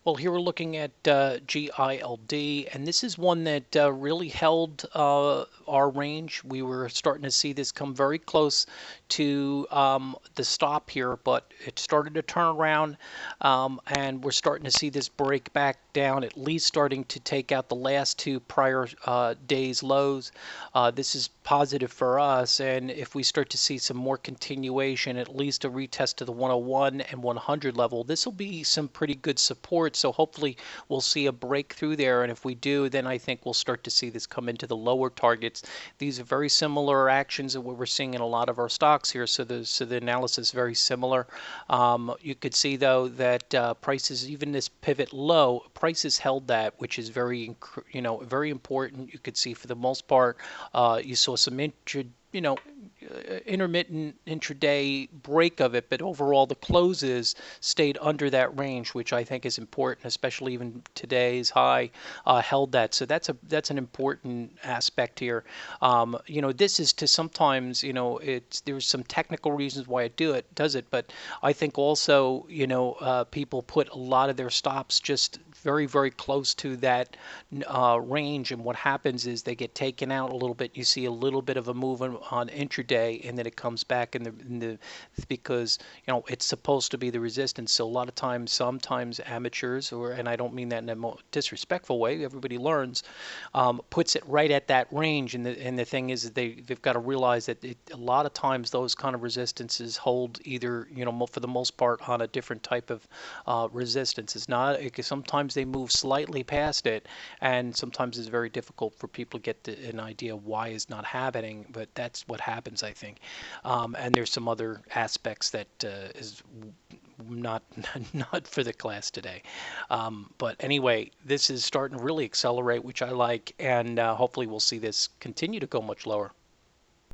Well, here we're looking at GILD, and this is one that really held our range. We were starting to see this come very close to the stop here, but it started to turn around, and we're starting to see this break back down, at least starting to take out the last two prior days lows. This is positive for us, and if we start to see some more continuation, at least a retest to the 101 and 100 level, this will be some pretty good support. So hopefully we'll see a breakthrough there, and if we do, then I think we'll start to see this come into the lower targets. These are very similar actions to what we're seeing in a lot of our stocks here, so the analysis is very similar. You could see though that prices, even this pivot low, prices held that, which is very very important. You could see for the most part, you saw some intermittent intraday break of it, but overall the closes stayed under that range, which I think is important, especially even today's high held that. So that's an important aspect here. This is to sometimes, there's some technical reasons why it does it, but I think also, people put a lot of their stops just very, very close to that range, and what happens is they get taken out a little bit. You see a little bit of a move on intraday, and then it comes back because it's supposed to be the resistance. So a lot of times, sometimes amateurs, and I don't mean that in a disrespectful way, everybody learns, puts it right at that range, and the thing is they've got to realize that a lot of times those kind of resistances hold either for the most part on a different type of resistance. It's not, sometimes they move slightly past it, and sometimes it's very difficult for people to get an idea why it's not happening, but that's what happens, I think. And there's some other aspects that is not not for the class today. But anyway, this is starting to really accelerate, which I like, and hopefully we'll see this continue to go much lower.